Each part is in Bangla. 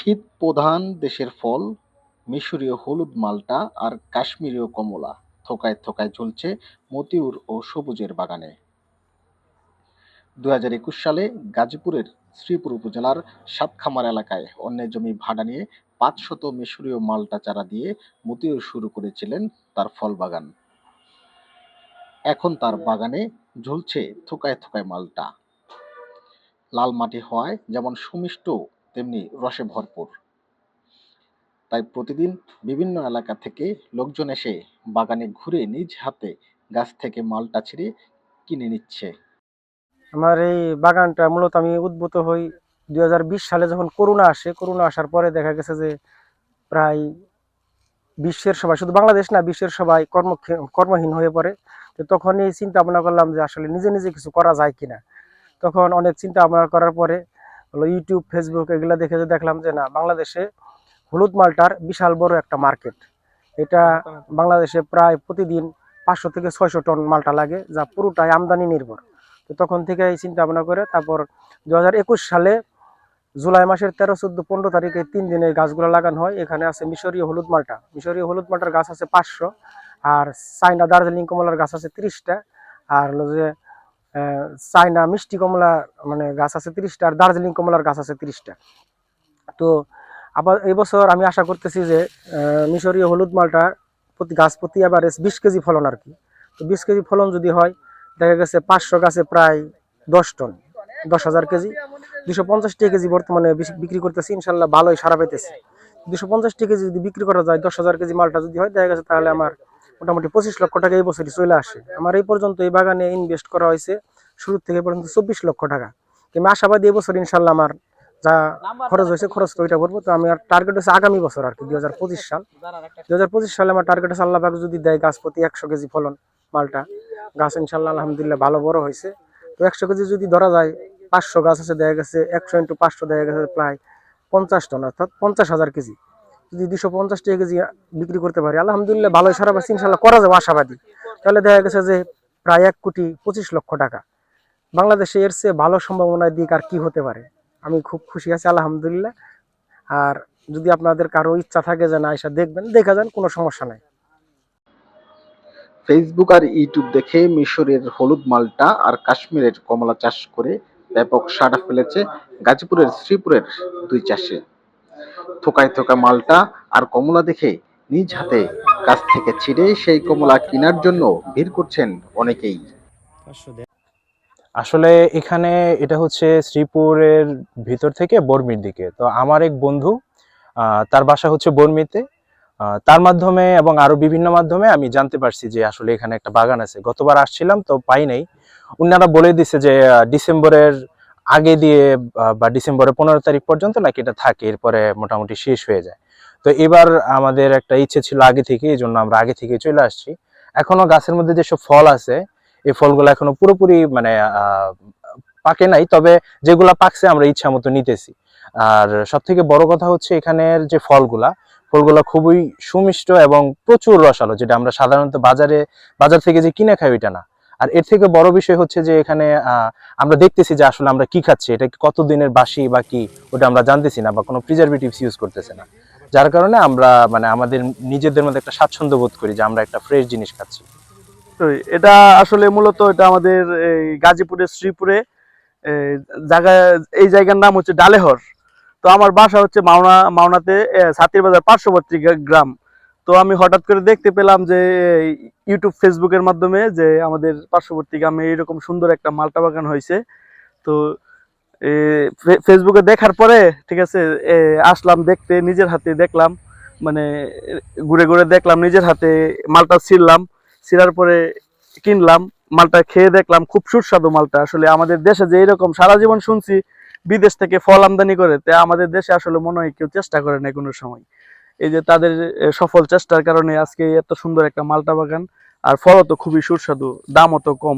শীত প্রধান দেশের ফল মিশরীয় হলুদ মাল্টা আর কাশ্মীরীয় কমলা থোকায় থোকায় ঝুলছে মতিউর ও সবুজের বাগানে। ২০২১ সালে গাজীপুরের শ্রীপুর উপজেলার সাতখামার এলাকায় অন্যের জমি ভাড়া নিয়ে ৫০০ মিশরীয় মাল্টা চারা দিয়ে মতিউর শুরু করেছিলেন তার ফল বাগান। এখন তার বাগানে ঝুলছে থোকায় থোকায় মাল্টা। লাল মাটি হওয়ায় যেমন সুমিষ্ট তেমনি রসে ভরপুর। তাই প্রতিদিন বিভিন্ন এলাকা থেকে লোকজন এসে বাগানে ঘুরে নিজ হাতে গাছ থেকে মালটা ছিঁড়ে কিনে নিচ্ছে। আমার এই বাগানটা মূলত আমি উদ্ভূত হই 2020 সালে, যখন করোনা আসে। করোনা আসার পরে দেখা গেছে যে প্রায় বিশ্বের সবাই, শুধু বাংলাদেশ না, বিশ্বের সবাই কর্মহীন হয়ে পড়ে। তো তখনই চিন্তা ভাবনা করলাম যে আসলে নিজে নিজে কিছু করা যায় কিনা। তখন অনেক চিন্তা ভাবনা করার পরে হলো ইউটিউব, ফেসবুক এগুলো দেখে যে দেখলাম যে না, বাংলাদেশে হলুদ মালটার বিশাল বড় একটা মার্কেট। এটা বাংলাদেশে প্রায় প্রতিদিন 500 থেকে 600 টন মালটা লাগে, যা পুরোটাই আমদানি নির্ভর। তো তখন থেকে এই চিন্তা ভাবনা করে তারপর 2021 সালে জুলাই মাসের 13, 14, 15 তারিখে 3 দিনে গাছগুলো লাগানো হয়। এখানে আছে মিশরীয় হলুদ মালটা। মিশরীয় হলুদ মালটার গাছ আছে 500, আর চাইনা দার্জিলিং কমলার গাছ আছে 30টা, আর হলো যে চাইনা মিষ্টি কমলা মানে গাছ আছে 30টা, আর দার্জিলিং কমলার গাছ আছে 30টা। তো আবার এই বছর আমি আশা করতেছি যে মিশরীয় হলুদ মালটা গাছ প্রতি এভারেজ 20 কেজি ফলন আর কি। তো 20 কেজি ফলন যদি হয়, দেখা গেছে 500 গাছে প্রায় 10 টন, 10,000 কেজি। 250 টাকা কেজি বর্তমানে বিক্রি করতেছি, ইনশাল্লাহ ভালোই সারা পাইতেছি। 250 টাকা কেজি যদি বিক্রি করা যায়, 10,000 কেজি মালটা যদি হয়, দেখা গেছে তাহলে আমার মোটামুটি 25 লক্ষ টাকা এই বছরই চলে আসে। আমার এই পর্যন্ত এই বাগানে ইনভেস্ট করা হয়েছে শুরু থেকে পর্যন্ত 24 লক্ষ টাকা। আমি আশাবাদী এই বছর ইনশাল্লাহ আমার যা খরচ হয়েছে খরচ তো ওইটা করবো। তো আমার টার্গেট হচ্ছে আগামী বছর আর কি 2025 সাল। 2025 সালে আমার টার্গেট আছে, আল্লাহ পাক যদি দেয়, গাছ প্রতি 100 কেজি ফলন মালটা। গাছ ইনশাল্লাহ আলহামদুলিল্লাহ ভালো বড় হয়েছে। তো 100 কেজি যদি ধরা যায়, 500 গাছ আছে, দেখা গেছে 100 × 500 দেখা গেছে প্রায় 50 টন, অর্থাৎ 50,000 কেজি। যদি 250 টাকা কেজি বিক্রি করতে পারি, আলহামদুলিল্লাহ ভালোই সারা পাচ্ছি, ইনশাল্লাহ করা যাবে আশাবাদী। তাহলে দেখা গেছে যে প্রায় 1,25 লক্ষ টাকা। বাংলাদেশে এর চেয়ে ভালো সম্ভাবনার দিক আর কি হতে পারে। আমি খুব খুশি আছি আলহামদুলিল্লাহ। আর যদি আপনাদের কারো ইচ্ছা থাকে যে না, এসে দেখবেন, দেখা যান, কোনো সমস্যা নাই। ফেসবুক আর ইউটিউব দেখে মিশরের হলুদ মাল্টা আর কাশ্মীরের কমলা চাষ করে ব্যাপক সাড়া ফেলেছে গাজীপুরের শ্রীপুরের দুই চাষি। থোকায় থোকা মাল্টা আর কমলা দেখে নিজ হাতে গাছ থেকে ছিঁড়ে সেই কমলা কেনার জন্য ভিড় করছেন অনেকেই। আসলে এখানে এটা হচ্ছে শ্রীপুরের ভিতর থেকে বর্মির দিকে। তো আমার এক বন্ধু, তার বাসা হচ্ছে বর্মিতে। তার মাধ্যমে এবং আরো বিভিন্ন মাধ্যমে আমি জানতে পারছি যে আসলে এখানে একটা বাগান আছে। গতবার আসছিলাম তো পাই নাই। উনারা বলে দিছে যে ডিসেম্বরের আগে দিয়ে বা ডিসেম্বরের 15 তারিখ পর্যন্ত নাকি এটা থাকে, এরপরে মোটামুটি শেষ হয়ে যায়। তো এবার আমাদের একটা ইচ্ছে ছিল আগে থেকে, এই জন্য আমরা আগে থেকে চলে আসছি। এখনো গাছের মধ্যে যেসব ফল আছে, এই ফলগুলো এখনো পুরোপুরি মানে পাকে নাই, তবে যেগুলা পাকছে আমরা ইচ্ছা মতো নিতেছি। আর সব থেকে বড় কথা হচ্ছে এখানের যে ফলগুলা খুবই সুমিষ্ট এবং প্রচুর রসালো, যেটা আমরা সাধারণত বাজার থেকে যে কিনে খাই ওইটা না। আর এর থেকে বড় বিষয় হচ্ছে যে এখানে আমরা দেখতেছি যে আসলে আমরা কি খাচ্ছি, এটা কতদিনের বাসি বা কি, ওটা আমরা জানতেছি না, বা কোনো প্রিজারভেটিভস ইউজ করতেছে না। যার কারণে আমরা মানে আমাদের নিজেদের মধ্যে একটা স্বাচ্ছন্দ্য বোধ করি যে আমরা একটা ফ্রেশ জিনিস খাচ্ছি। তো এটা আসলে মূলত এটা আমাদের এই গাজীপুরের শ্রীপুরে এই জায়গায়, এই জায়গার নাম হচ্ছে ডালেহর। তো আমার বাসা হচ্ছে মাওনাতে, ছাতির বাজার পার্শ্ববর্তী গ্রাম। তো আমি হঠাৎ করে দেখতে পেলাম যে ইউটিউব, ফেসবুকের মাধ্যমে যে আমাদের পার্শ্ববর্তী গ্রামে এরকম সুন্দর একটা মালটা বাগান হয়েছে। তো ফেসবুকে দেখার পরে ঠিক আছে, আসলাম দেখতে, নিজের হাতে দেখলাম, মানে ঘুরে ঘুরে দেখলাম, নিজের হাতে মালটা ছিঁড়লাম, ছিঁড়ার পরে কিনলাম, মালটা খেয়ে দেখলাম খুব সুস্বাদু মালটা। আসলে আমাদের দেশে যে এরকম, সারা জীবন শুনছি বিদেশ থেকে ফল আমদানি করে, তা আমাদের দেশে আসলে মনে হয় কেউ চেষ্টা করে না কোনো সময়। এই যে তাদের সফল চেষ্টার কারণে আজকে এত সুন্দর একটা মালটা বাগান। আর ফলও তো খুবই সুস্বাদু, দামও তো কম।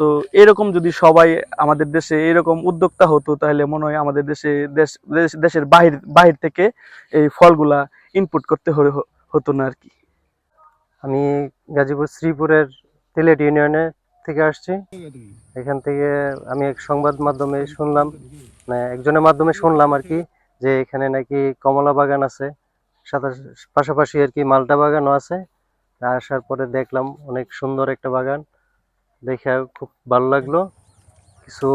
তো এরকম যদি সবাই আমাদের দেশে এরকম উদ্যোক্তা হতো, তাহলে মনে হয় আমাদের দেশের বাহির বাহির থেকে এই ফলগুলা ইনপুট করতে হতো না আর কি। আমি গাজীপুর শ্রীপুরের তিলেট ইউনিয়নে থেকে আসছি। এখান থেকে আমি এক সংবাদ মাধ্যমে শুনলাম, মানে একজনের মাধ্যমে শুনলাম আর কি, যে এখানে নাকি কমলা বাগান আছে, সাথে পাশাপাশি আর কি মালটা বাগানও আছে। আসার পরে দেখলাম অনেক সুন্দর একটা বাগান, দেখে খুব ভালো লাগলো। কিছু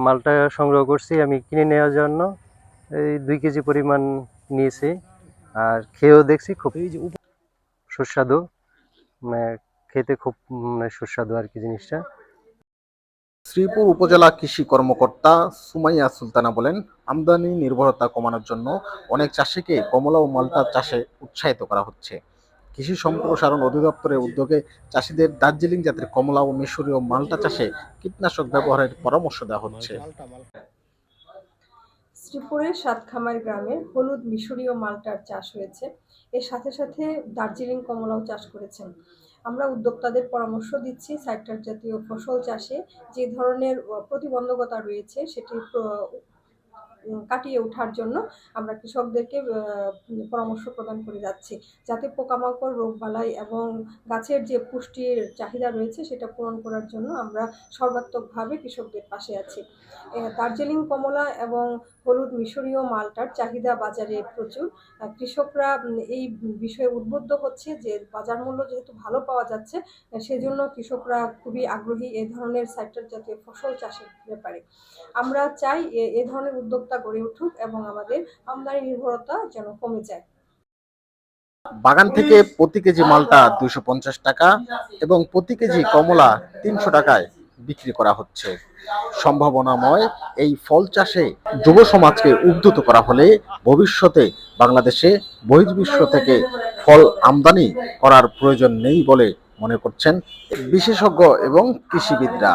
মালটা সংগ্রহ করছি আমি কিনে নেওয়ার জন্য, এই 2 কেজি পরিমাণ নিয়েছি। আর খেয়েও দেখছি খুব সুস্বাদু, মানে খেতে খুব সুস্বাদু আর কি জিনিসটা। শ্রীপুর উপজেলা কৃষি কর্মকর্তা সুমাইয়া সুলতানা বলেন, আমদানি নির্ভরতা কমানোর জন্য অনেক চাষিকে কমলা ও মালটা চাষে উৎসাহিত করা হচ্ছে। কৃষি সম্প্রসারণ অধিদপ্তরের উদ্যোগে চাষিদের দার্জিলিং জাতের কমলা ও মিশরীয় মালটা চাষে কীটনাশক ব্যবহারের পরামর্শ দেওয়া হচ্ছে। শ্রীপুরের সাতখামার গ্রামে হলুদ মিশরীয় মালটার চাষ হয়েছে। এর সাথে সাথে দার্জিলিং কমলাও চাষ করেছেন। আমরা উদ্যোক্তাদের পরামর্শ দিচ্ছি সাইট্রাস জাতীয় ফসল চাষে যে ধরনের প্রতিবন্ধকতা রয়েছে সেটি কাটিয়ে ওঠার জন্য আমরা কৃষকদেরকে পরামর্শ প্রদান করে যাচ্ছি, যাতে পোকামাকড়, রোগবালাই এবং গাছের যে পুষ্টির চাহিদা রয়েছে সেটা পূরণ করার জন্য আমরা সর্বাত্মকভাবে কৃষকদের পাশে আছি। দার্জিলিং কমলা এবং হলুদ মিশরীয় মালটার চাহিদা বাজারে প্রচুর। কৃষকরা এই বিষয়ে উদ্বুদ্ধ হচ্ছে যে বাজার মূল্য যেহেতু ভালো পাওয়া যাচ্ছে, সেজন্য কৃষকরা খুবই আগ্রহী এ ধরনের সাইট্রাস জাতীয় ফসল চাষের ব্যাপারে। আমরা চাই এ ধরনের উদ্যোক্তা গড়ে উঠুক এবং আমাদের আমদানি নির্ভরতা যেন কমে যায়। বাগান থেকে প্রতি কেজি মালটা 250 টাকা এবং প্রতি কেজি কমলা 300 টাকায় বিক্রি করা হচ্ছে। সম্ভাবনাময় এই ফল চাষে যুব সমাজকে উদ্বুদ্ধ করা হলে ভবিষ্যতে বাংলাদেশে বহির্বিশ্ব থেকে ফল আমদানি করার প্রয়োজন নেই বলে মনে করছেন বিশেষজ্ঞ এবং কৃষিবিদরা।